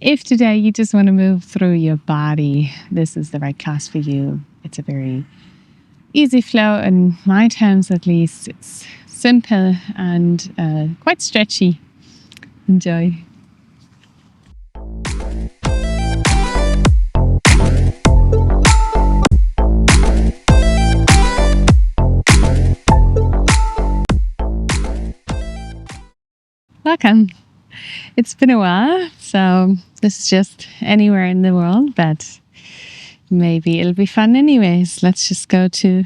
If today you just want to move through your body, this is the right class for you. It's a very easy flow, in my terms at least. It's simple and quite stretchy. Enjoy. Welcome. It's been a while, so this is just anywhere in the world, but maybe it'll be fun anyways. Let's just go to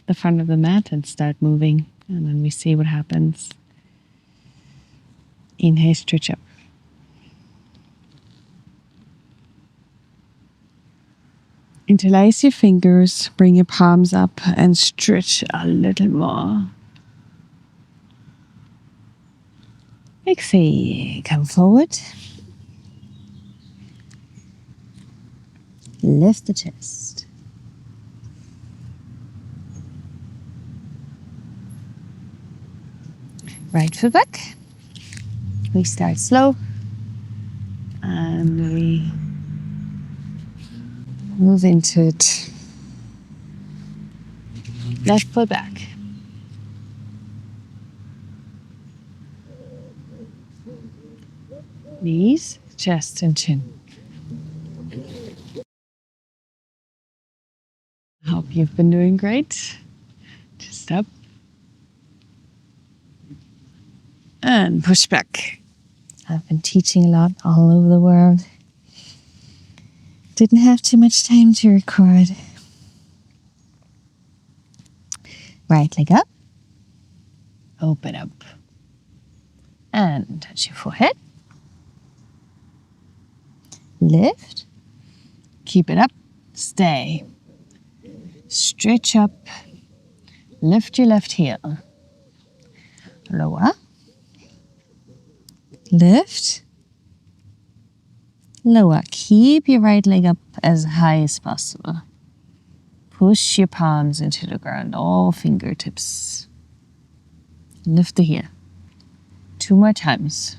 the front of the mat and start moving, and then we see what happens. Inhale, stretch up. Interlace your fingers, bring your palms up and stretch a little more. Exhale, come forward. Lift the chest. Right foot back. We start slow and we move into it. Left foot back. Knees, chest and chin. I hope you've been doing great. Just up. And push back. I've been teaching a lot all over the world. Didn't have too much time to record. Right leg up. Open up. And touch your forehead. Lift. Keep it up. Stay. Stretch up. Lift your left heel. Lower. Lift. Lower. Keep your right leg up as high as possible. Push your palms into the ground, all fingertips. Lift the heel. 2 more times.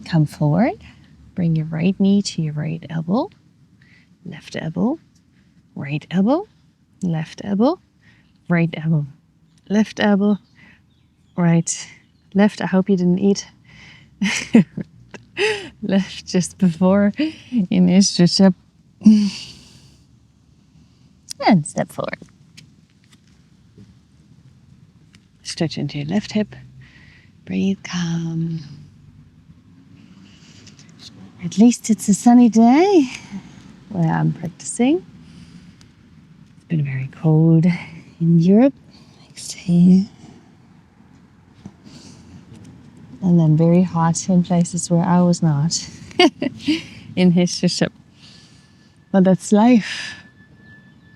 Come forward. Bring your right knee to your right elbow. Left elbow. Right elbow. Left elbow. Right elbow. Left elbow. Right. Left. I hope you didn't eat. Left just before. Inhale, stretch up. And step forward. Stretch into your left hip. Breathe, calm. At least it's a sunny day where I'm practicing. It's been very cold in Europe. Exhale. And then very hot in places where I was not. Inhale, stretch up. But that's life.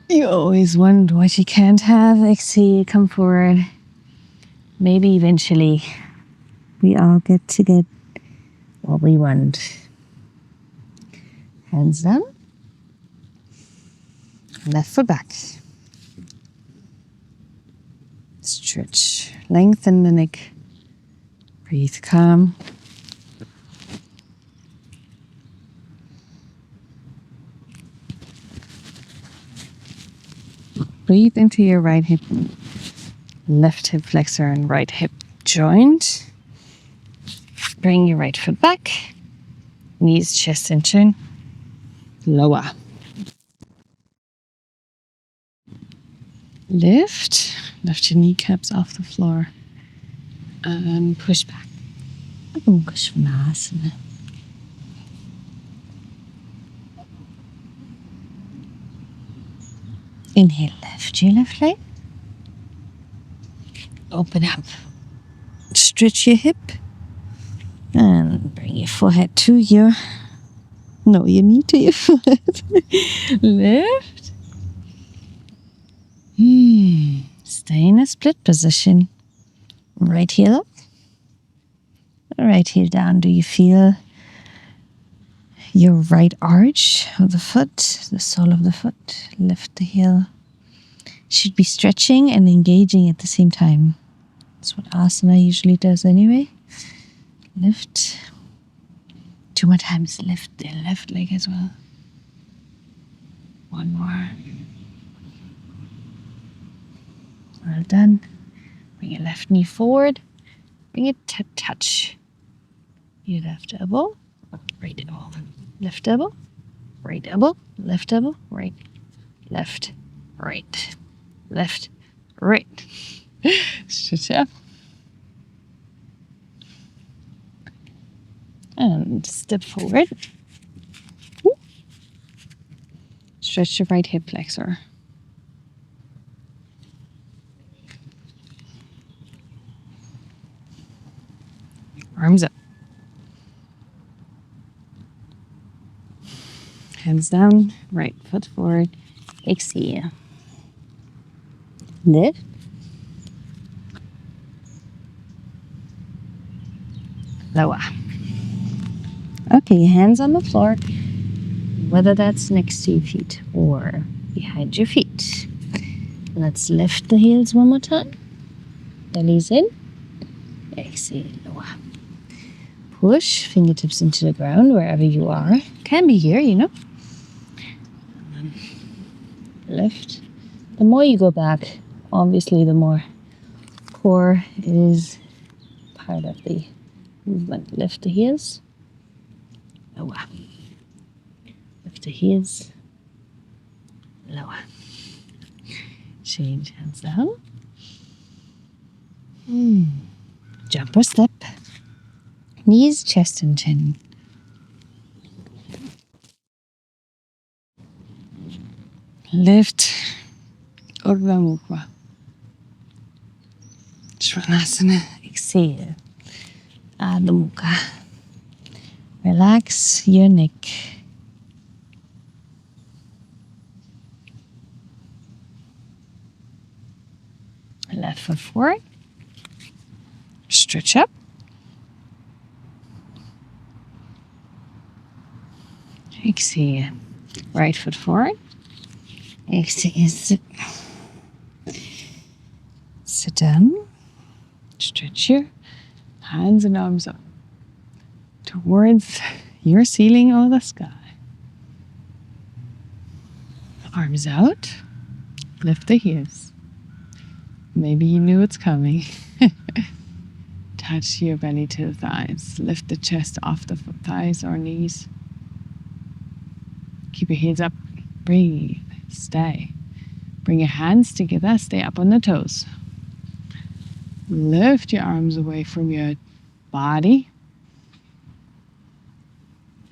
You always want what you can't have. Exhale, come forward. Maybe eventually we all get to get what we want. Hands down. Left foot back. Stretch. Lengthen the neck. Breathe calm. Breathe into your right hip. Left hip flexor and right hip joint. Bring your right foot back. Knees, chest and chin. Lower. Lift your kneecaps off the floor and push back. Konasana. Inhale, lift your left leg. Open up. Stretch your hip and bring your forehead to your knee to your foot. Lift. Stay in a split position. Right heel up. Right heel down. Do you feel your right arch of the foot, the sole of the foot? Lift the heel. Should be stretching and engaging at the same time. That's what asana usually does anyway. Lift. 2 more times. Lift the left leg as well. 1 more. Well done. Bring your left knee forward. Bring it to touch your left elbow, right elbow, left elbow, right elbow, left elbow, right, left, right, left, right. Stretch up. And step forward. Woo. Stretch your right hip flexor. Arms up. Hands down, right foot forward. Exhale. Lift. Lower. Okay, hands on the floor, whether that's next to your feet or behind your feet. Let's lift the heels one more time. Belly's in. Exhale, lower. Push fingertips into the ground wherever you are. Can be here, you know. And then lift. The more you go back, obviously the more core is part of the movement. Lift the heels. Lower. Lift the heels. Lower. Change hands down. Jump or step. Knees, chest and chin. Lift. Urdhva Mukha. Trikonasana. Exhale. Ardha Mukha. Relax your neck. Left foot forward. Stretch up. Exhale. Right foot forward. Exhale. Sit down. Stretch your hands and arms up towards your ceiling or the sky. Arms out. Lift the heels. Maybe you knew it's coming. Touch your belly to the thighs. Lift the chest off the thighs or knees. Keep your heels up. Breathe. Stay. Bring your hands together. Stay up on the toes. Lift your arms away from your body.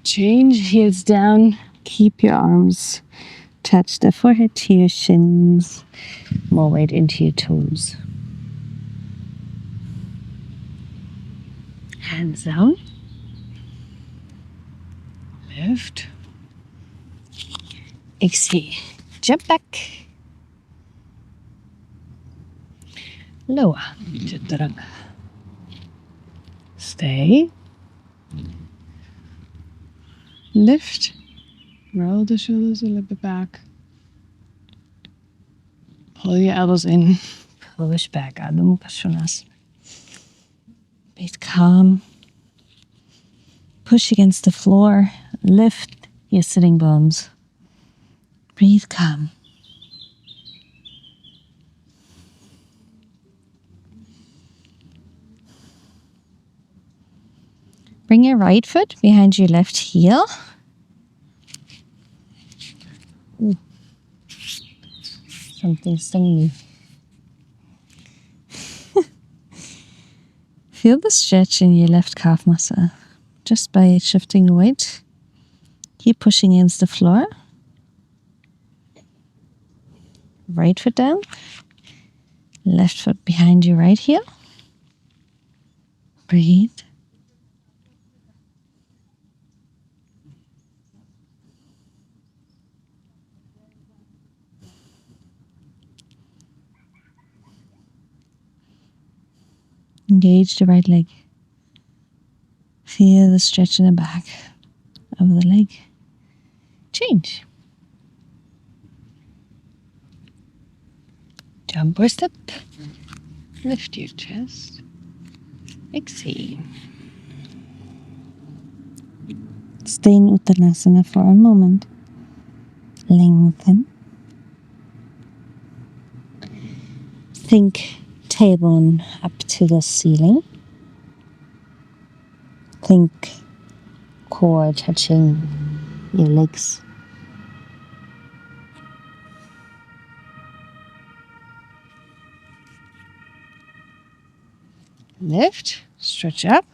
Change heels down. Keep your arms. Touch the forehead to your shins. More weight into your toes. Hands down. Lift. Exhale. Jump back. Lower. Chaturanga. Stay. Lift. Roll the shoulders a little bit back. Pull your elbows in. Push back. Ardha Mukha. Breathe calm. Push against the floor. Lift your sitting bones. Breathe calm. Bring your right foot behind your left heel. Ooh. Something stung me. Feel the stretch in your left calf muscle just by shifting the weight. Keep pushing against the floor. Right foot down. Left foot behind your right heel. Breathe. Engage the right leg. Feel the stretch in the back of the leg. Change. Jump or step. Lift your chest. Exhale. Stay in Uttanasana for a moment. Lengthen. Think tailbone up to the ceiling. Think core touching your legs. Lift. Stretch up.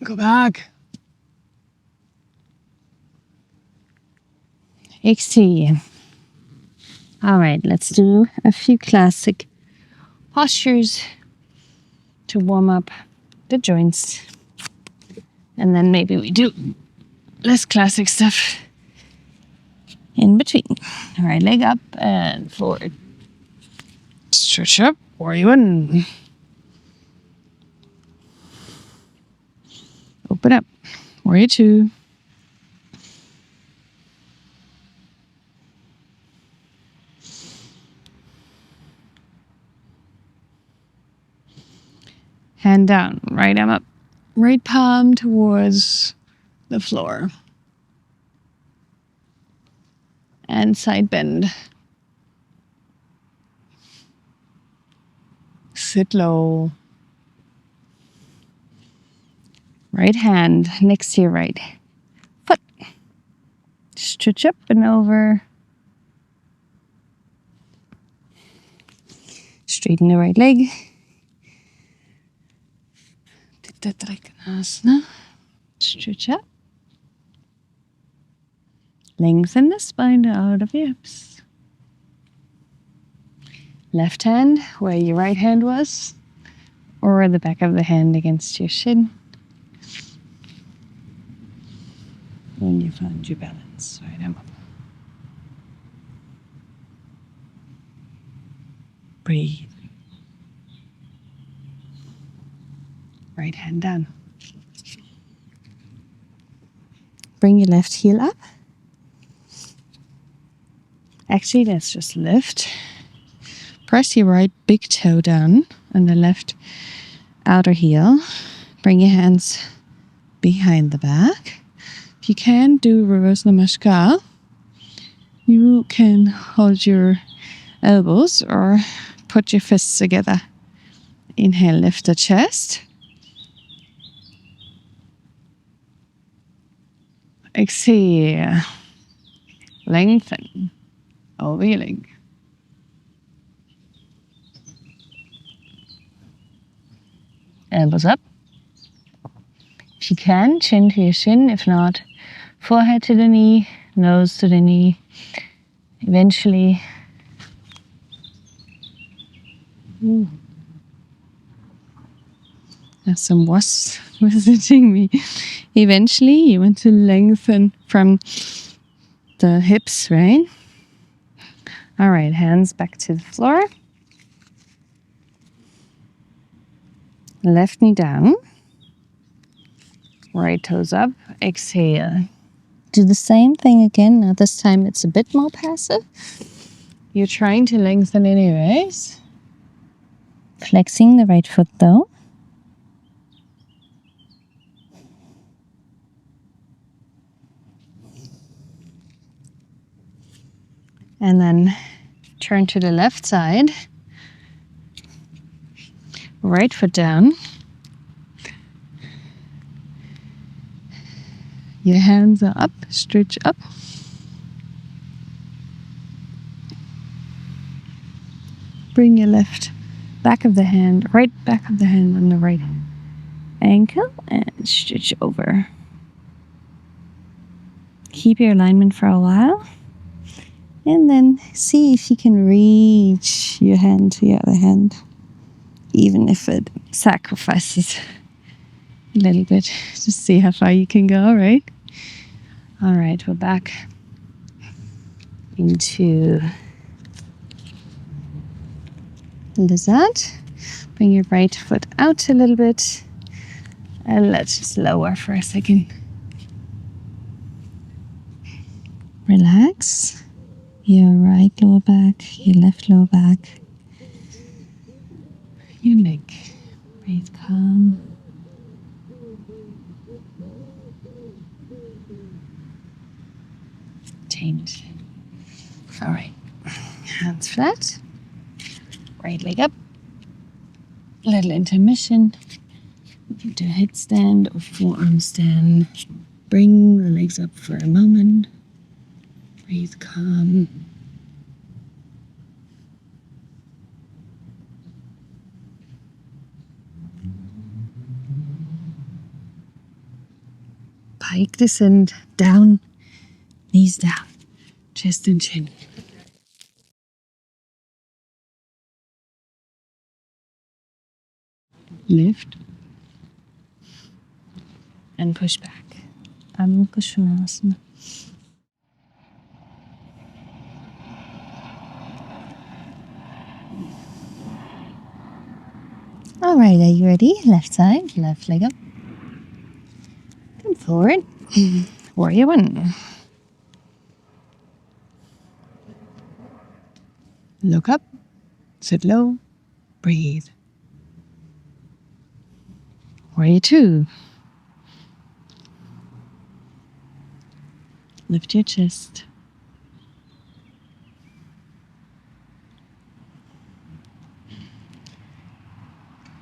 Go back. Exhale. All right, let's do a few classic postures to warm up the joints. And then maybe we do less classic stuff in between. All right, leg up and forward. Stretch up, warrior one. Open up, warrior two. Hand down, right arm up, right palm towards the floor. And side bend. Sit low. Right hand next to your right foot. Stretch up and over. Straighten the right leg. Trikonasana. Stretch up. Lengthen the spine out of your hips. Left hand where your right hand was, or the back of the hand against your shin. When you find your balance, right arm up. Breathe. Right hand down. Bring your left heel up. Actually, let's just lift. Press your right big toe down on the left outer heel. Bring your hands behind the back. If you can do reverse namaskar, you can hold your elbows or put your fists together. Inhale, lift the chest. Exhale, lengthen over your leg. Elbows up. If you can, chin to your shin. If not, forehead to the knee, nose to the knee. Eventually, there's some wasps visiting me. Eventually, you want to lengthen from the hips, right? All right, hands back to the floor. Left knee down. Right toes up. Exhale. Do the same thing again. Now this time it's a bit more passive. You're trying to lengthen anyways. Flexing the right foot though. And then turn to the left side. Right foot down. Your hands are up, stretch up. Bring your left back of the hand, right back of the hand on the right ankle and stretch over. Keep your alignment for a while. And then see if you can reach your hand to your other hand, even if it sacrifices a little bit. Just see how far you can go, right? All right, we're back into lizard. Bring your right foot out a little bit. And let's just lower for a second. Relax. your right lower back, your left lower back, your neck. Breathe calm. Change. All right. Hands flat. Right leg up. Little intermission. Do headstand or forearm stand. Bring the legs up for a moment. Breathe calm. Pike descend, down, knees down, chest and chin. Lift and push back. Pashimottanasana. All right, are you ready? Left side, left leg up. Come forward. Warrior one. Look up, sit low, breathe. Warrior two. Lift your chest.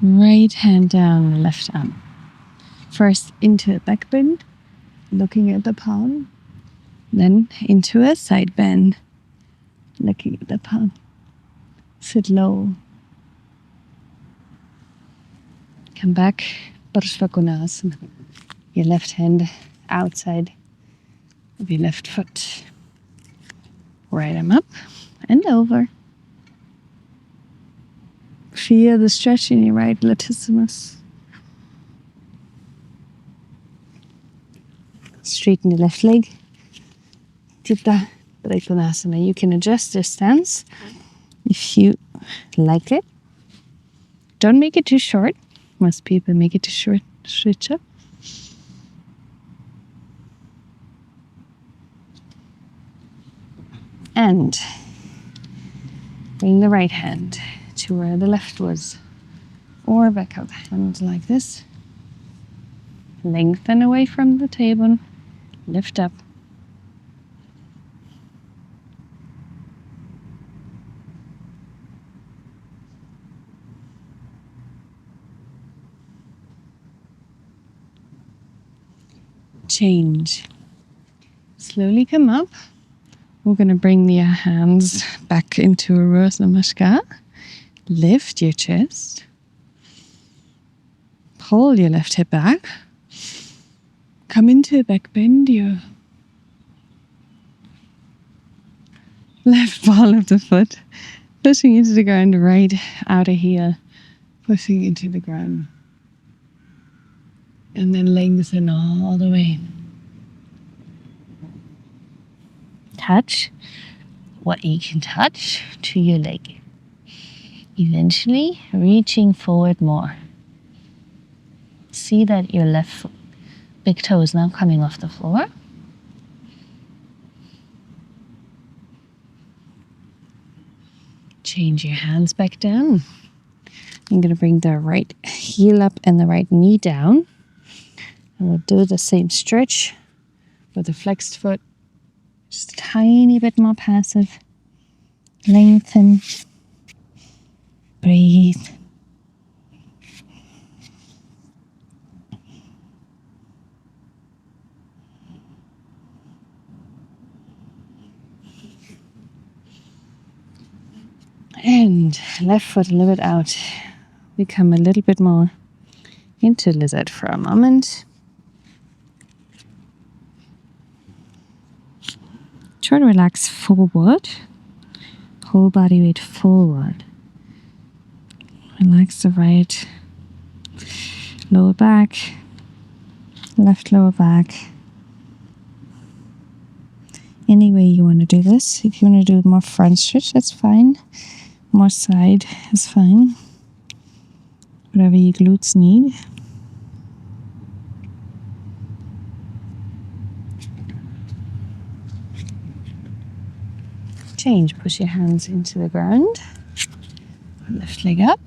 Right hand down, left arm. First into a back bend, looking at the palm. Then into a side bend, looking at the palm. Sit low. Come back, Parsvottanasana. Your left hand outside of your left foot. Right arm up and over. Feel the stretch in your right latissimus. Straighten the left leg. Supta, Trikonasana. You can adjust your stance if you like it. Don't make it too short. Most people make it too short. Switch up. And bring the right hand to where the left was. Or back up. Hand like this. Lengthen away from the table. Lift up. Change. Slowly come up. We're going to bring the hands back into a Namaskar. Lift your chest. Pull your left hip back. Come into a back bend. Your left ball of the foot pushing into the ground. Right outer heel pushing into the ground. And then lengthen all the way. Touch what you can touch to your leg. Eventually reaching forward more. See that your left big toe is now coming off the floor. Change your hands back down. I'm going to bring the right heel up and the right knee down. And we'll do the same stretch with the flexed foot. Just a tiny bit more passive. Lengthen. Breathe. And left foot a little bit out. We come a little bit more into lizard for a moment. Try to relax forward. Whole body weight forward. Relax the right lower back, left lower back. Any way you want to do this. If you want to do more front stretch, that's fine. More side is fine. Whatever your glutes need. change. Push your hands into the ground. Left leg up.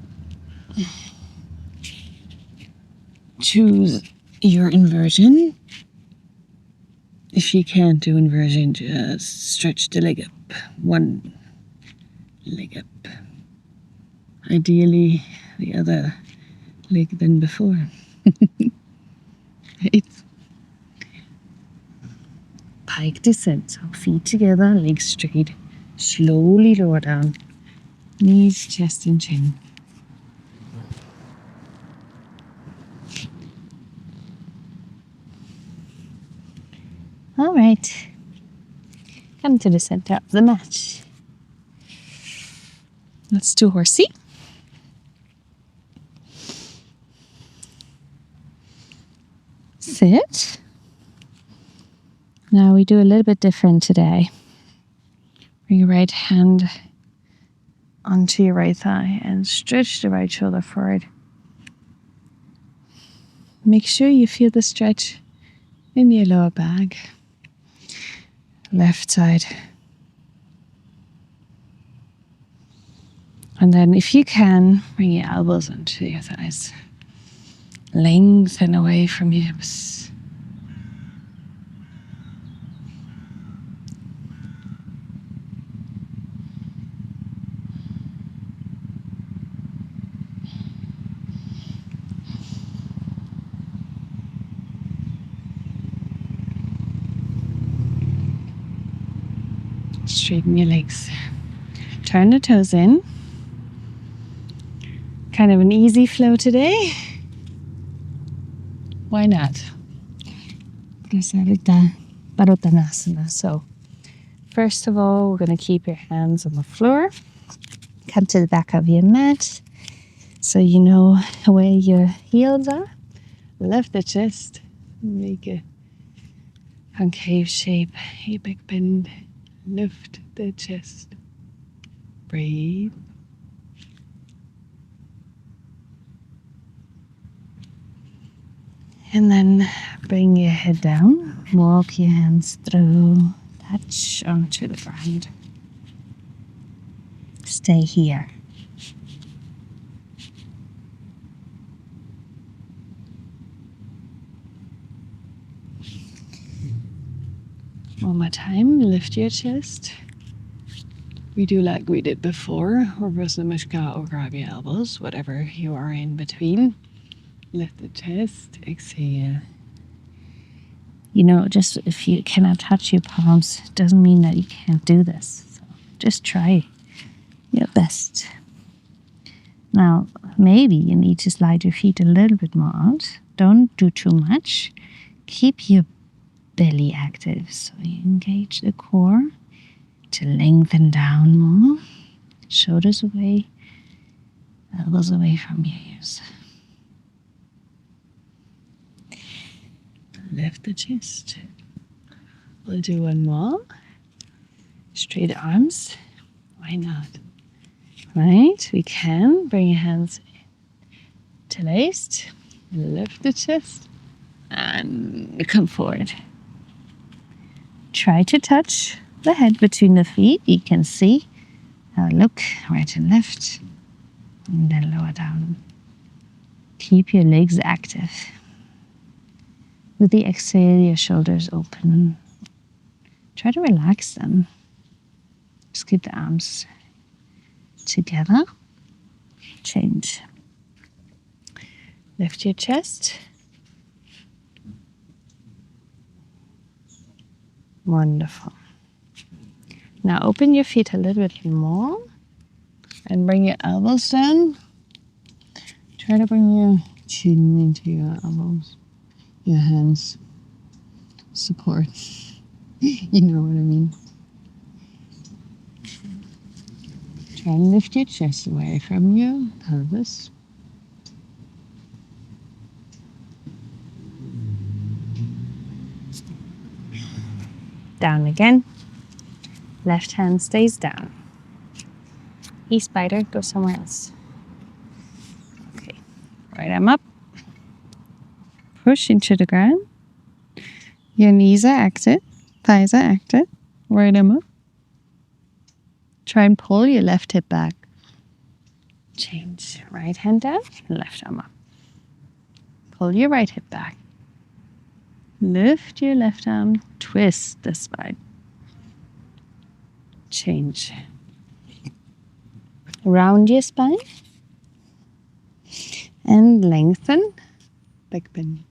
Choose your inversion. If you can't do inversion, just stretch the leg up. One leg up. Ideally, the other leg than before. It's pike descent. So feet together, legs straight. Slowly lower down. Knees, chest and chin. All right. Come to the center of the mat. Let's do horsey. Sit. Now we do a little bit different today. Bring your right hand onto your right thigh and stretch the right shoulder forward. Make sure you feel the stretch in your lower back. Left side. And then if you can, bring your elbows onto your thighs. Lengthen away from your hips. Straighten your legs. Turn the toes in. Kind of an easy flow today. Why not? Prasarita, Padottanasana. So, first of all, we're going to keep your hands on the floor. Come to the back of your mat so you know where your heels are. Lift the chest. Make a concave shape. A big bend. Lift the chest. Breathe. And then bring your head down. Walk your hands through. Touch onto the ground. Stay here. One more time, lift your chest. We do like we did before, Urdhva Mishka, or grab your elbows, whatever you are in between. Lift the chest, exhale. You know, just if you cannot touch your palms, it doesn't mean that you can't do this. So just try your best. Now, maybe you need to slide your feet a little bit more out. Don't do too much. Keep your belly active, so you engage the core to lengthen down more. Shoulders away, elbows away from your ears. Lift the chest. We'll do one more. Straight arms. Why not? Right, we can bring your hands interlaced. Lift the chest and come forward. Try to touch the head between the feet. You can see. Look right and left. And then lower down. Keep your legs active. With the exhale, your shoulders open. Try to relax them. Just keep the arms together. Change. Lift your chest. Wonderful. Now open your feet a little bit more and bring your elbows down. Try to bring your chin into your elbows, your hands. Support. You know what I mean. Try and lift your chest away from your pelvis. Down again. Left hand stays down. Spider, go somewhere else. Okay, right arm up. Push into the ground. Your knees are active, thighs are active. Right arm up. Try and pull your left hip back. Change. Right hand down, left arm up. Pull your right hip back. Lift your left arm, twist the spine. Change. Round your spine. And lengthen. Back bend.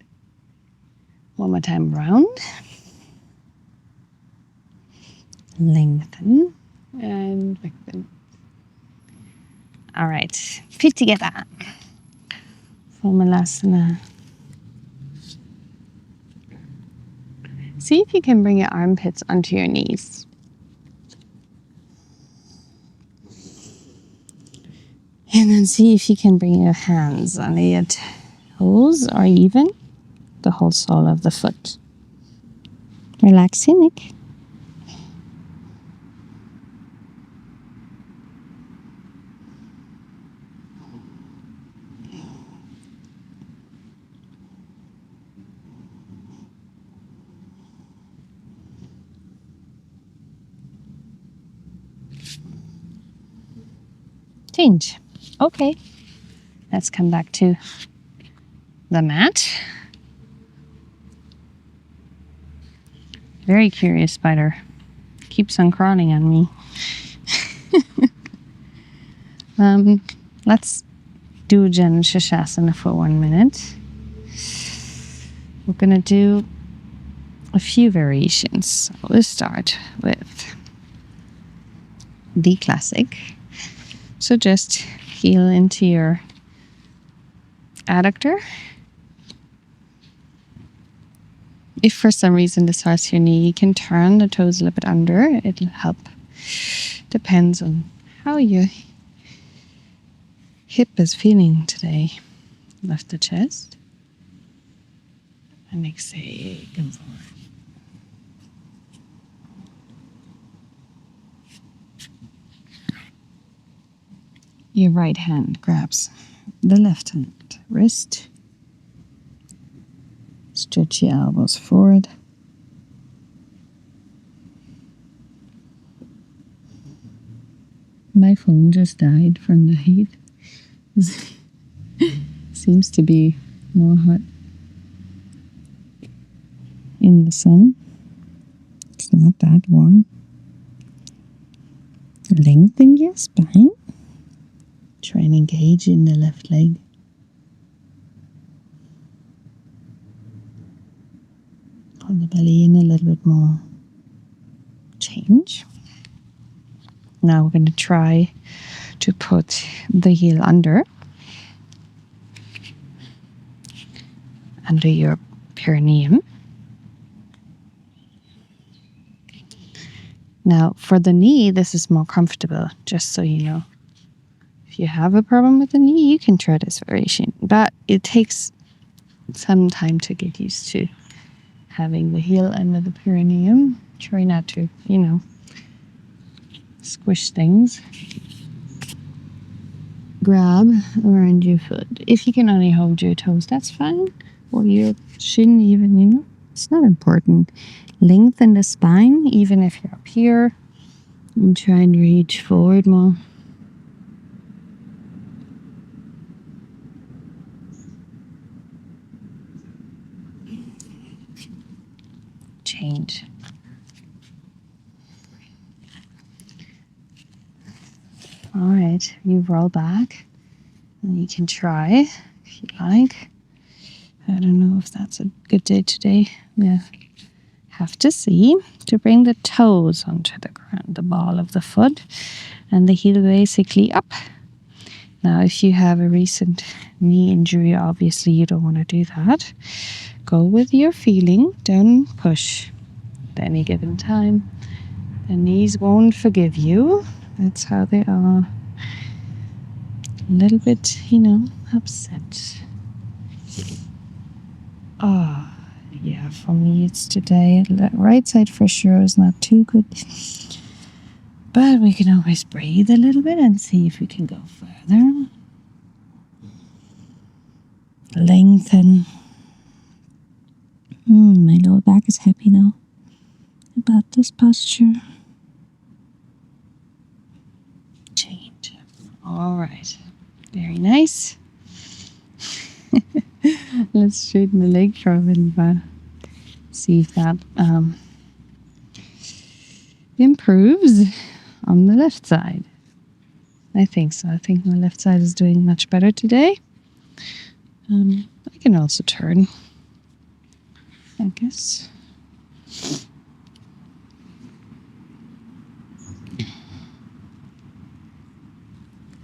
One more time, round. Lengthen. And back bend. All right, feet together for Malasana. See if you can bring your armpits onto your knees. And then see if you can bring your hands under your toes or even the whole sole of the foot. Relax your neck. Change. Okay, let's come back to the mat. Very curious spider. Keeps on crawling on me. Let's do Janushirshasana for 1 minute. We're going to do a few variations. So we'll start with the classic. So just heel into your adductor. If for some reason this hurts your knee, you can turn the toes a little bit under. It'll help. Depends on how your hip is feeling today. Lift the chest. And exhale, come forward. Your right hand grabs the left hand wrist. Stretch your elbows forward. My phone just died from the heat. Seems to be more hot in the sun. It's not that warm. Lengthen your spine. Try and engage in the left leg. Pull the belly in a little bit more. Change. Now we're going to try to put the heel under your perineum. Now for the knee, this is more comfortable, just so you know. If you have a problem with the knee, you can try this variation, but it takes some time to get used to having the heel under the perineum. Try not to, squish things. Grab around your foot. If you can only hold your toes, that's fine. Or your shin even, It's not important. Lengthen the spine, even if you're up here. And try and reach forward more. Change. All right, you roll back, and you can try if you like. I don't know if that's a good day today. Yeah, have to see to bring the toes onto the ground, the ball of the foot, and the heel basically up. Now, if you have a recent knee injury, obviously you don't want to do that. Go with your feeling. Don't push at any given time. The knees won't forgive you. That's how they are. A little bit, upset. Oh, yeah, for me it's today. The right side for sure is not too good. But we can always breathe a little bit and see if we can go further. Lengthen. My lower back is happy now about this posture. All right. Very nice. Let's straighten the leg for a little while. See if that improves on the left side. I think so. I think my left side is doing much better today. I can also turn, I guess.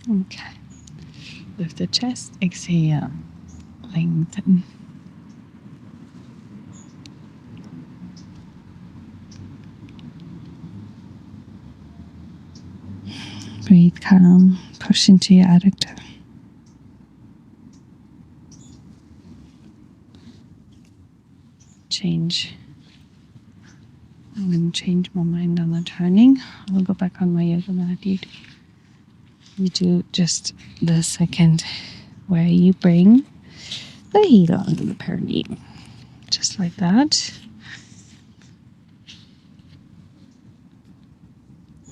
Okay. Lift the chest, exhale, lengthen. Breathe calm, push into your adductor. Change. I'm going to change my mind on the turning. I'll go back on my yoga mat. You do just the second where you bring the heel onto the perineum. Just like that.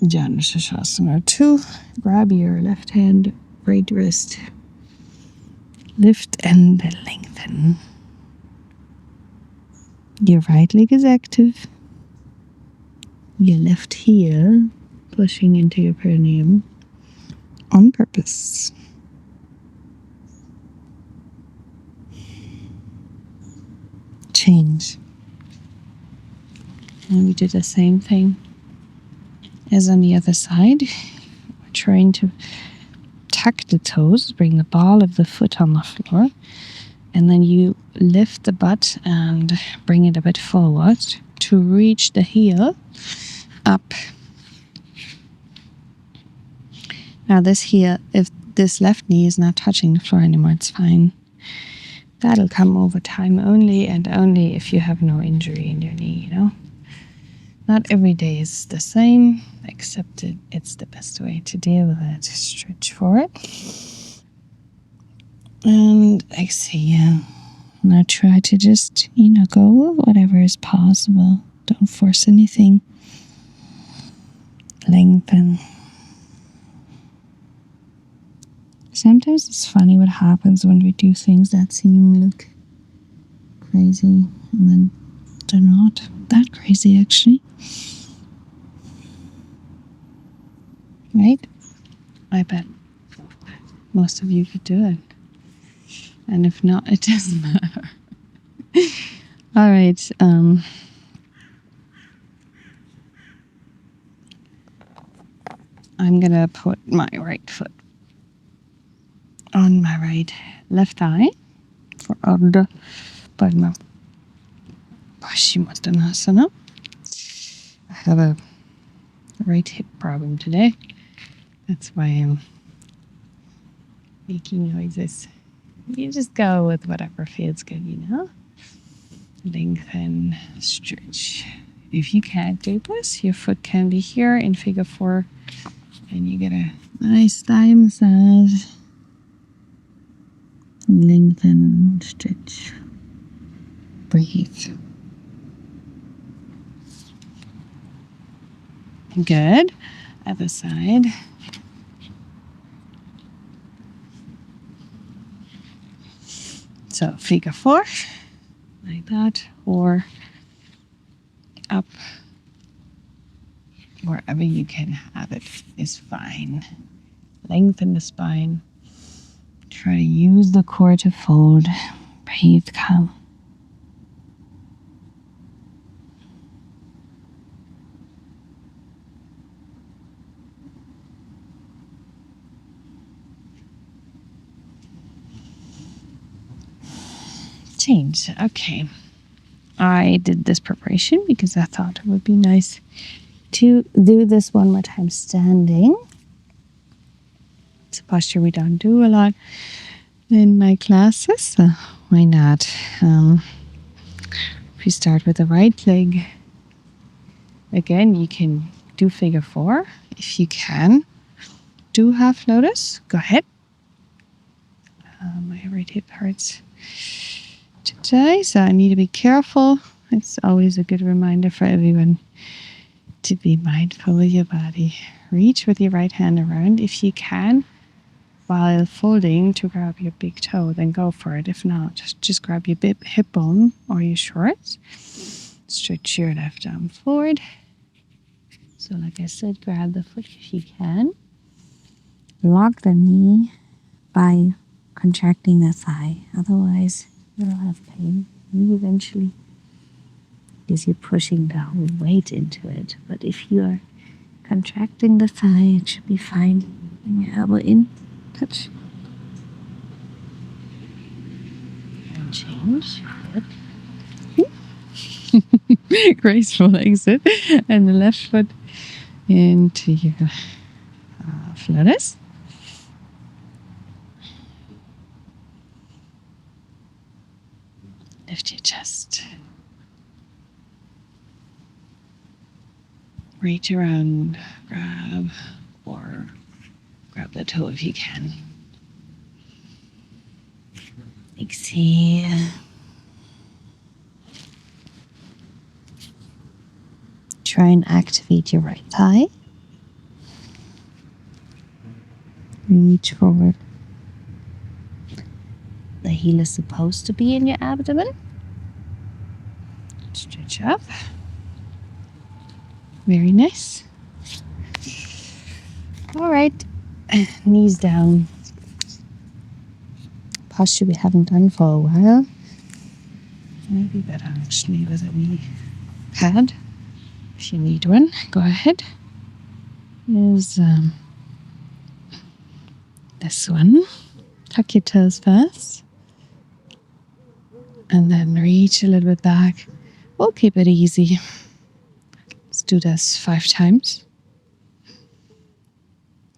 Janushirshasana 2. Grab your left hand, right wrist. Lift and lengthen. Your right leg is active. Your left heel pushing into your perineum on purpose. Change. And we do the same thing as on the other side. We're trying to tuck the toes, bring the ball of the foot on the floor, and then you lift the butt and bring it a bit forward to reach the heel up. Now this heel, if this left knee is not touching the floor anymore, it's fine. That'll come over time only, and only if you have no injury in your knee, Not every day is the same, except it's the best way to deal with it. Stretch for it. And exhale. Now try to just, go with whatever is possible. Don't force anything. Lengthen. Sometimes it's funny what happens when we do things that look crazy, and then they're not that crazy actually. Right? I bet most of you could do it. And if not, it doesn't matter. All right. I'm going to put my right foot on my left thigh for Ardha, Pashimottanasana. I have a right hip problem today. That's why I'm making noises. You just go with whatever feels good, Lengthen, stretch. If you can't do this, your foot can be here in figure 4, and you get a nice thigh massage. Lengthen, stretch. Breathe. Good. Other side. So figure 4, like that, or up, wherever you can have it is fine. Lengthen the spine. Try to use the core to fold. Breathe calm. Change. Okay. I did this preparation because I thought it would be nice to do this one more time standing. It's a posture we don't do a lot in my classes, so why not? If you start with the right leg, again, you can do figure 4. If you can do half lotus, go ahead. My right hip hurts today, so I need to be careful. It's always a good reminder for everyone to be mindful of your body. Reach with your right hand around if you can. while folding to grab your big toe, then go for it. If not, just grab your hip bone or your shorts. Stretch your left arm forward. So like I said, grab the foot if you can. Lock the knee by contracting the thigh. Otherwise, you'll have pain eventually because you're pushing the whole weight into it. But if you're contracting the thigh, it should be fine. Bring your elbow in, touch. And change. Good. Graceful exit. And the left foot into your Lotus. Lift your chest. Reach around, grab the toe if you can. Exhale. Try and activate your right thigh. Reach forward. The heel is supposed to be in your abdomen. Stretch up. Very nice. All right. Knees down. Posture we haven't done for a while. Maybe better actually with a knee pad. If you need one, go ahead. Is this one. Tuck your toes first. And then reach a little bit back. We'll keep it easy. Let's do this 5 times.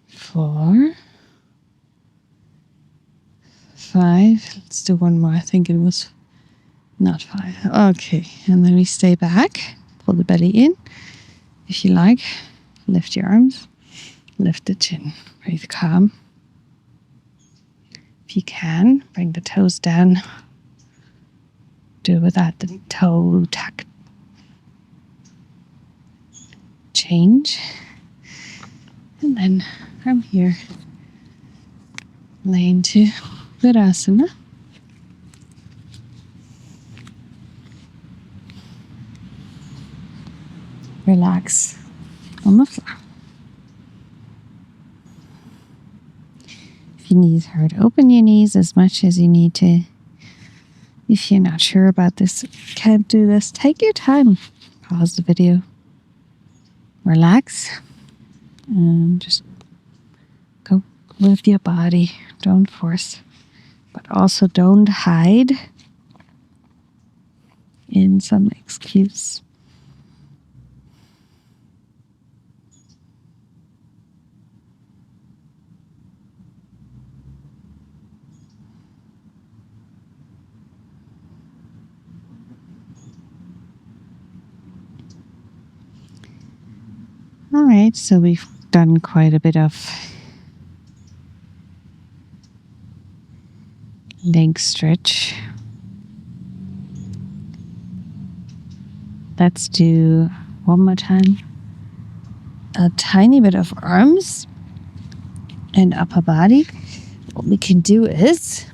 4, 5. Let's do one more. I think it was not 5. Okay, and then we stay back. Pull the belly in. If you like, lift your arms. Lift the chin. Breathe calm. If you can, bring the toes down. Do it without the toe tuck. Change. And then from here, lay into Virasana. Relax on the floor. If your knees hurt, open your knees as much as you need to. If you're not sure about this, can't do this, take your time. Pause the video. Relax. And just go with your body. Don't force. But also don't hide in some excuse. All right, so we've done quite a bit of leg stretch. Let's do one more time. A tiny bit of arms and upper body. What we can do is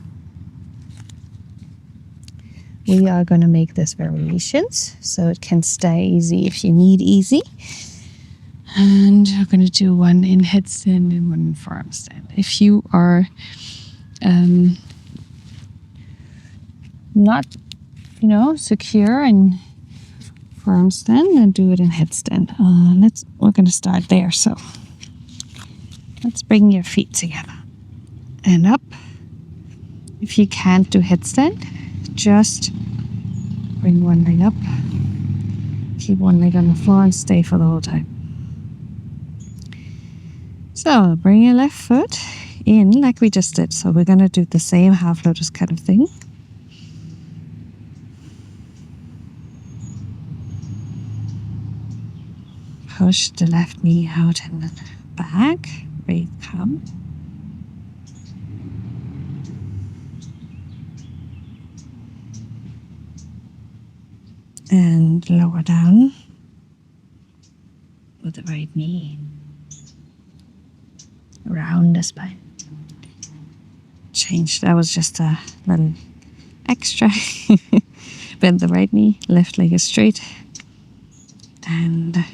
we are going to make this variations so it can stay easy if you need easy. And we're going to do one in headstand and one in Forarmstand. If you are not, secure in Forarmstand, then do it in headstand. We're going to start there. So let's bring your feet together and up. If you can't do headstand, just bring one leg up, keep one leg on the floor, and stay for the whole time. So bring your left foot in like we just did. So we're going to do the same half lotus kind of thing. Push the left knee out and then back. Breathe calm. And lower down with the right knee. Round the spine. change. That was just a little extra. Bend the right knee, left leg is straight. And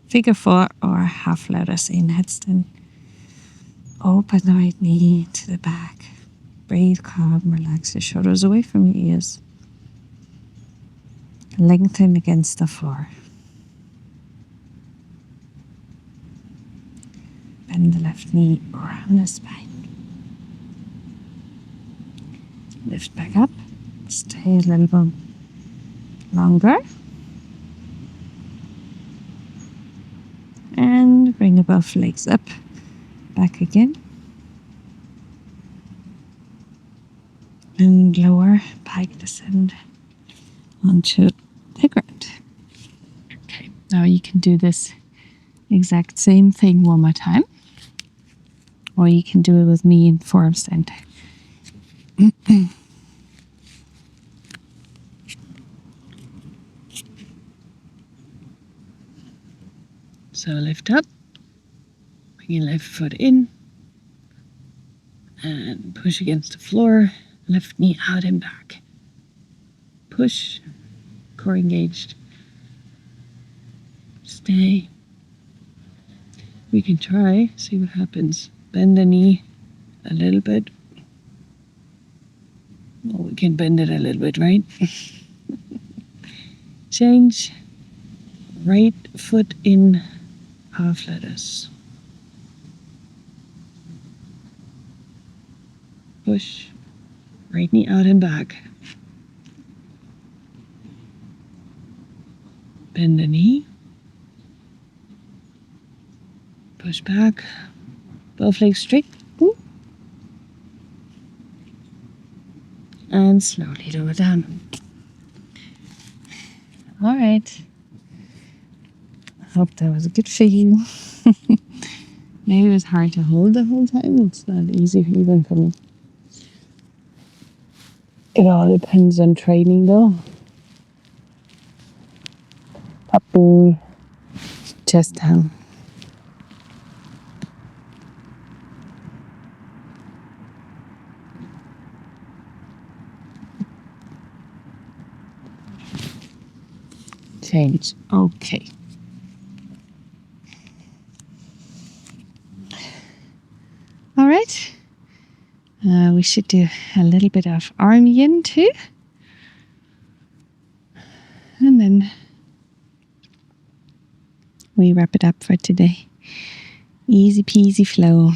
figure 4 or half lotus in headstand. Open the right knee to the back. Breathe calm, relax your shoulders away from your ears. Lengthen against the floor. Bend the left knee around the spine. Lift back up. Stay a little bit longer. And bring both legs up. Back again. And lower back descend onto the ground. Okay, now you can do this exact same thing one more time. Or you can do it with me in Forarmstand. So lift up, bring your left foot in, and push against the floor, left knee out and back. Push, core engaged. Stay. We can try, see what happens. Bend the knee a little bit. Well, we can bend it a little bit, right? Change. Right foot in, half lotus. Push. Right knee out and back. Bend the knee. Push back. Both legs straight. And slowly lower down. All right. I hope that was good for you. Maybe it was hard to hold the whole time. It's not easy even for me. It all depends on training though. Puppy. Chest down. Change. Okay. All right. We should do a little bit of arm yin too. And then we wrap it up for today. Easy peasy flow.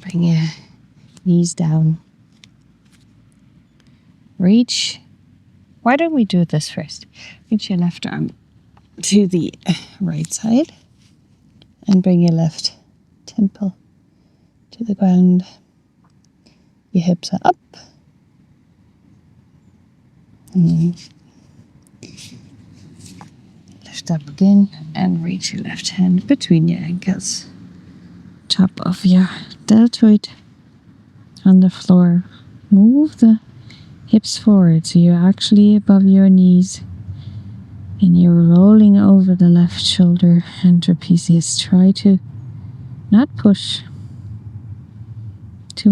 Bring your knees down. Reach. Why don't we do this first? Reach your left arm to the right side and bring your left temple to the ground. Your hips are up. And lift up again and reach your left hand between your ankles. Top of your deltoid on the floor. Move the hips forward so you're actually above your knees. And you're rolling over the left shoulder and trapezius. Try to not push too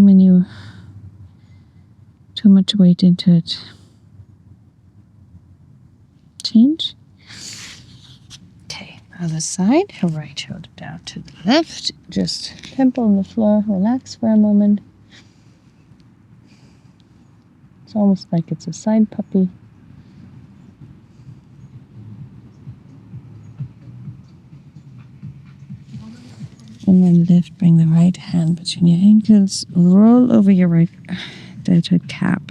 much weight into it. Change. Okay, other side. Right shoulder down to the left. Just temple on the floor. Relax for a moment. It's almost like it's a side puppy. And then lift, bring the right hand between your ankles, roll over your right deltoid cap.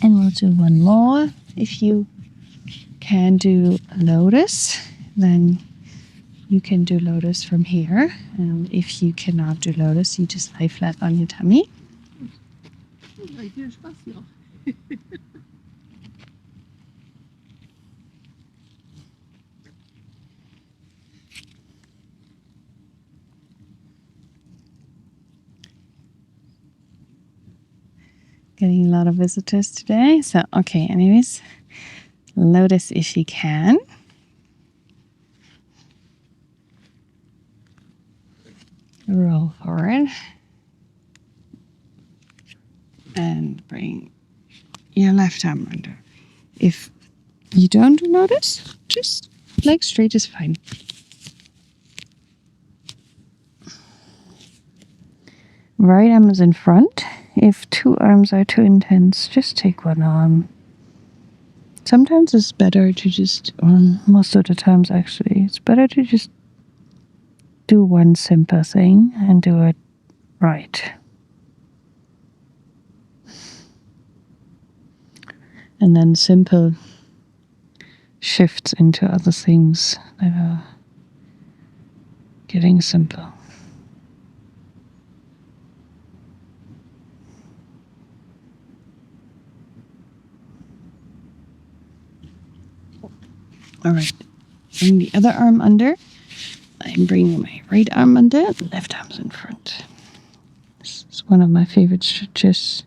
And we'll do one more. If you can do Lotus, then you can do Lotus from here. If you cannot do Lotus, you just lie flat on your tummy. Getting a lot of visitors today. So, okay, anyways, Lotus if you can. Roll forward. And bring your left arm under. If you don't do Lotus, just leg straight is fine. Right arm is in front. If two arms are too intense, just take one arm. Sometimes it's better to just, most of the times actually, it's better to just do one simple thing and do it right. And then simple shifts into other things that are getting simple. All right, bring the other arm under. I'm bringing my right arm under, the left arm's in front. This is one of my favorite stretches.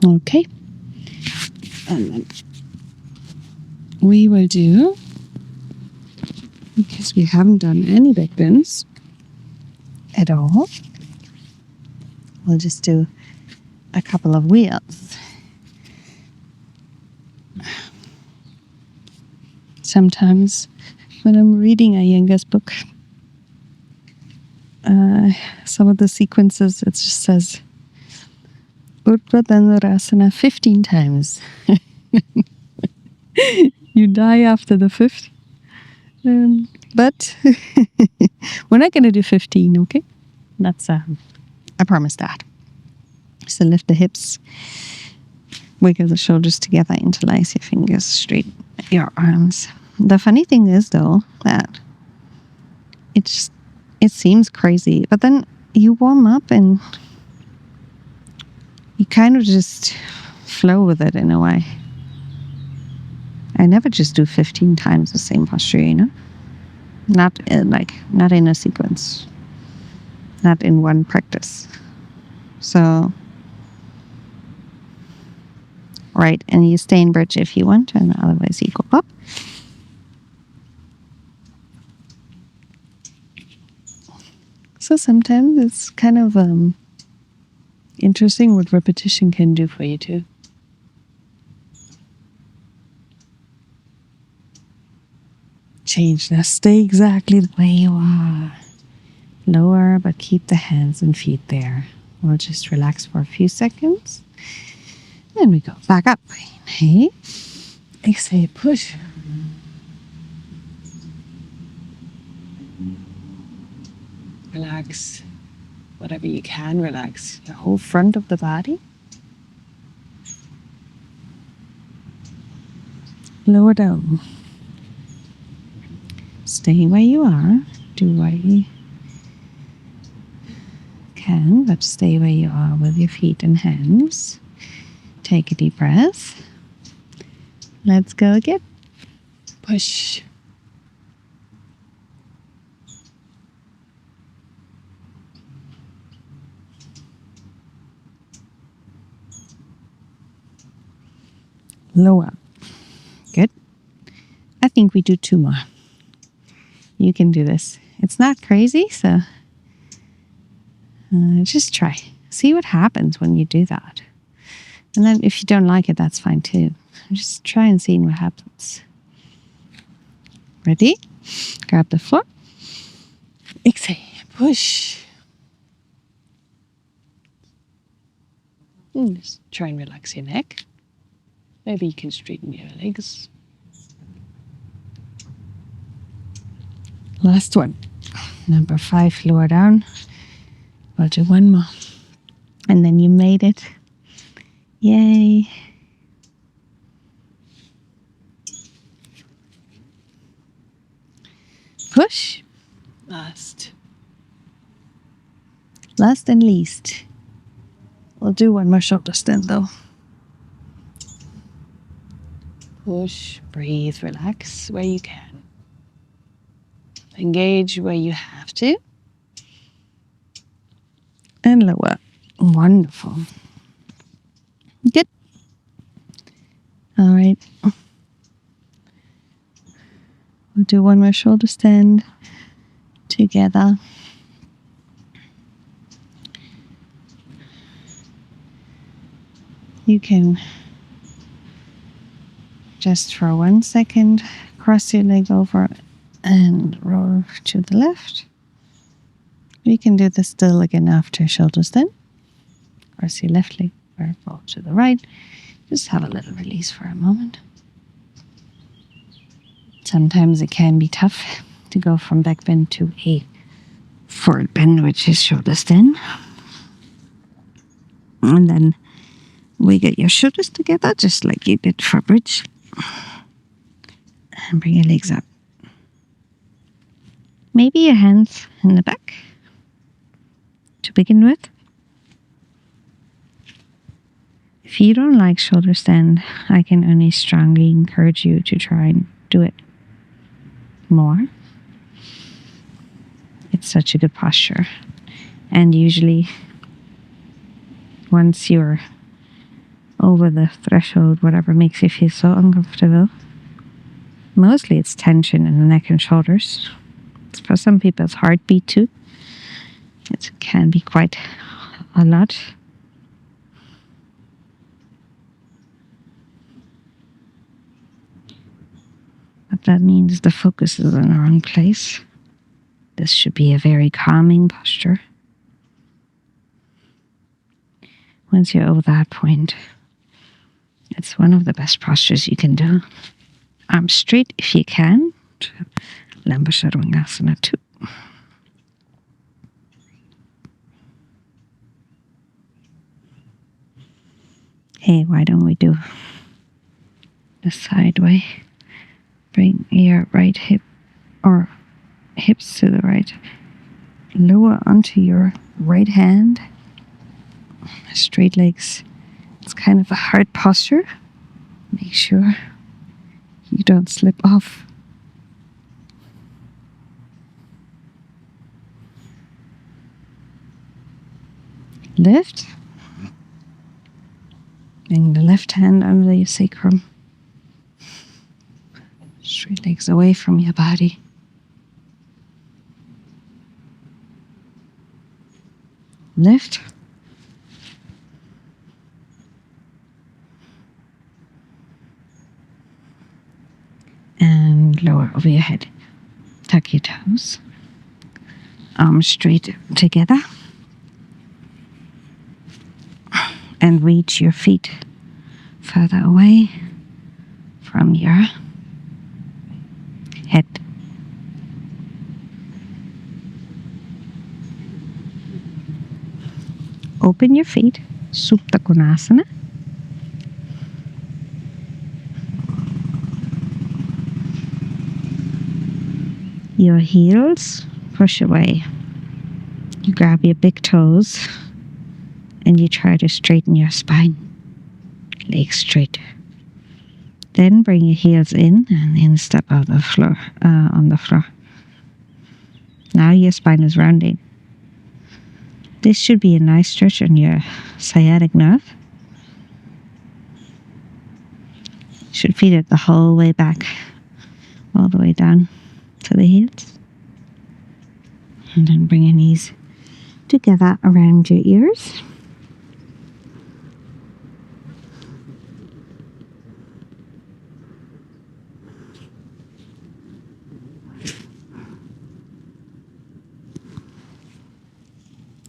Okay, and then we will do, because we haven't done any back bends at all, we'll just do a couple of wheels. Sometimes when I'm reading a yoga's book, some of the sequences, it just says Urdhva Dhanurasana 15 times. You die after the fifth. But we're not going to do 15, okay? That's, I promise that. So lift the hips, wiggle the shoulders together, interlace your fingers, straighten your arms. The funny thing is, though, that it seems crazy, but then you warm up and you kind of just flow with it in a way. I never just do 15 times the same posture, you know? Not in a sequence. Not in one practice. So, right, and you stay in bridge if you want, and otherwise you go up. So sometimes it's kind of interesting what repetition can do for you too. Change now. Stay exactly the way you are. Lower, but keep the hands and feet there. We'll just relax for a few seconds. Then we go back up. Inhale. Exhale, push. Relax whatever you can. Relax the whole front of the body. Lower down. Stay where you are. Do what you can, but stay where you are with your feet and hands. Take a deep breath. Let's go again. Push. Lower. Good. I think we do 2 more. You can do this. It's not crazy, so just try. See what happens when you do that. And then if you don't like it, that's fine too. Just try and see what happens. Ready? Grab the floor. Exhale. Push. And just try and relax your neck. Maybe you can straighten your legs. Last one. Number 5, lower down. We'll do 1 more. And then you made it. Yay. Push. Last and least. We'll do 1 more shoulder stand though. Push, breathe, relax where you can. Engage where you have to. And lower. Wonderful. Good. All right. We'll do one more shoulder stand together. You can just for 1 second cross your leg over and roll to the left. You can do this still again after shoulder stand. Cross your left leg or roll to the right. Just have a little release for a moment. Sometimes it can be tough to go from back bend to a forward bend, which is shoulder stand. And then we get your shoulders together, just like you did for bridge. And bring your legs up. Maybe your hands in the back to begin with. If you don't like shoulder stand, I can only strongly encourage you to try and do it more. It's such a good posture. And usually, once you're over the threshold, whatever makes you feel so uncomfortable, mostly it's tension in the neck and shoulders. For some people, it's heartbeat too. It can be quite a lot. But that means the focus is in the wrong place. This should be a very calming posture. Once you're over that point, it's one of the best postures you can do. Arms straight if you can. Sarvangasana too. Hey, why don't we do the side way? Bring your right hip or hips to the right. Lower onto your right hand. Straight legs. It's kind of a hard posture. Make sure you don't slip off. Lift. Bring the left hand under your sacrum. Straight legs away from your body. Lift. And lower over your head. Tuck your toes. Arms straight together. And reach your feet further away from your head. Open your feet, Supta Konasana. Your heels push away. You grab your big toes and you try to straighten your spine. Legs straight. Then bring your heels in and then step out the floor, on the floor. Now your spine is rounding. This should be a nice stretch on your sciatic nerve. Should feel it the whole way back, all the way down to the heels. And then bring your knees together around your ears.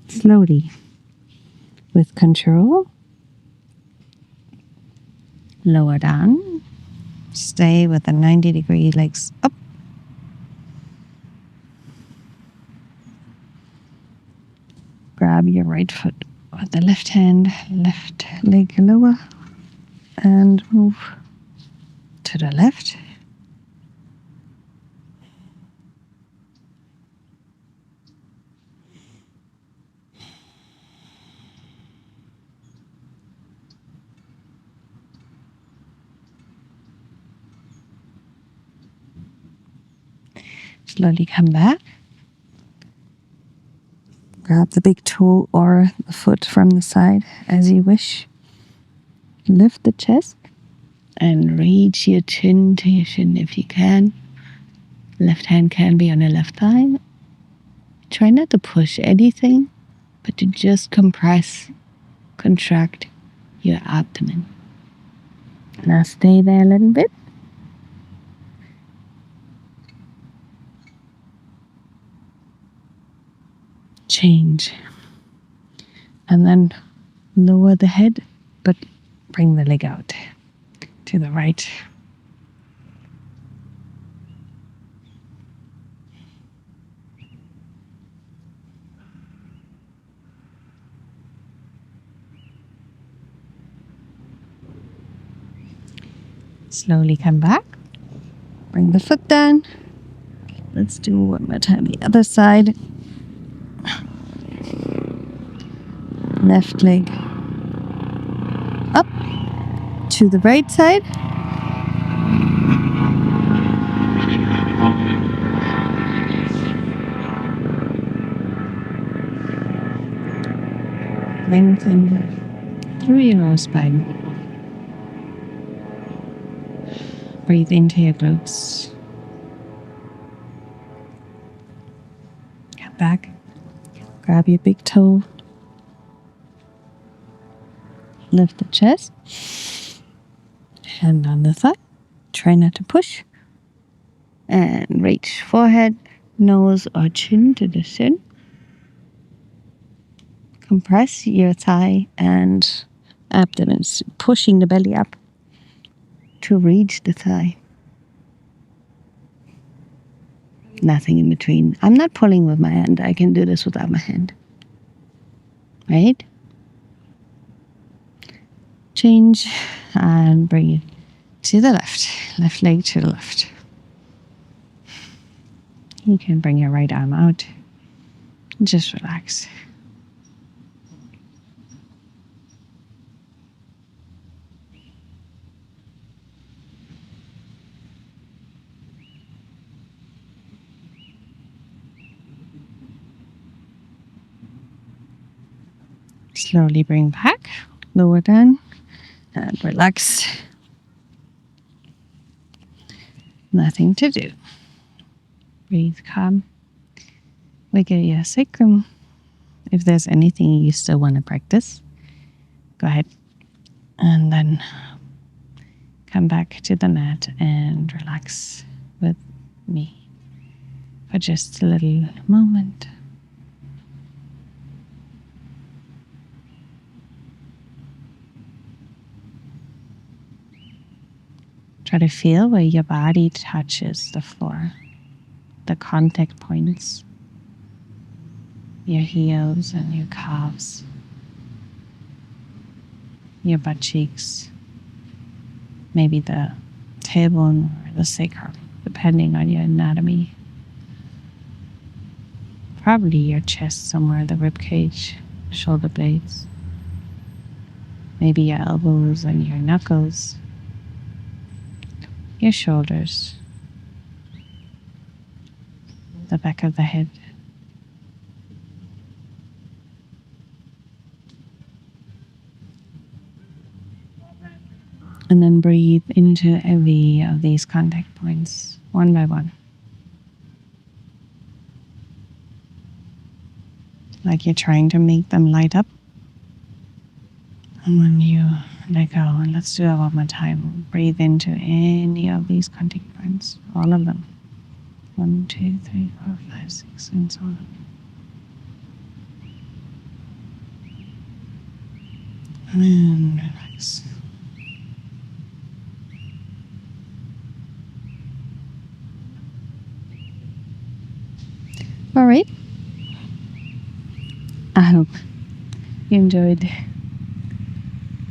Slowly, with control, lower down. Stay with the 90-degree legs up. Grab your right foot with the left hand, left leg lower, and move to the left. Slowly come back. Grab the big toe or the foot from the side as you wish. Lift the chest and reach your chin to your shin if you can. Left hand can be on the left thigh. Try not to push anything, but to just compress, contract your abdomen. Now stay there a little bit. Change. And then lower the head, but bring the leg out to the right. Slowly come back. Bring the foot down. Let's do one more time the other side. Left leg up to the right side. Lengthen through your lower spine. Breathe into your glutes. Come back. Grab your big toe. Lift the chest. Hand on the thigh. Try not to push. And reach forehead, nose, or chin to the shin. Compress your thigh and abdomen, pushing the belly up to reach the thigh. Nothing in between. I'm not pulling with my hand. I can do this without my hand. Right? Change and bring it to the left. Left leg to the left. You can bring your right arm out. Just relax. Slowly bring back, lower down, and relax. Nothing to do. Breathe calm. Wiggle your sacrum. If there's anything you still want to practice, go ahead. And then come back to the mat and relax with me for just a little moment. Try to feel where your body touches the floor, the contact points, your heels and your calves, your butt cheeks, maybe the tailbone or the sacrum, depending on your anatomy. Probably your chest somewhere, the rib cage, shoulder blades, maybe your elbows and your knuckles, your shoulders, the back of the head. And then breathe into every of these contact points, one by one. Like you're trying to make them light up. And when you let go, and let's do that one more time. Breathe into any of these contact points, all of them. 1, 2, 3, 4, 5, 6, and so on. And relax. All right. I hope you enjoyed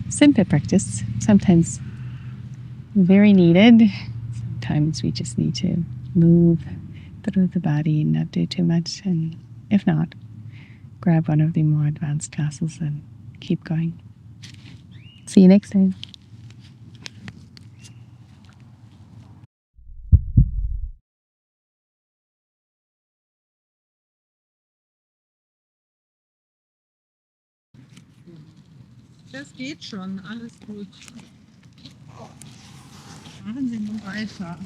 simple practice. Sometimes very needed. Sometimes we just need to move through the body and not do too much. And if not, grab one of the more advanced classes and keep going. See you next time. Das geht schon, alles gut. Machen Sie nur weiter.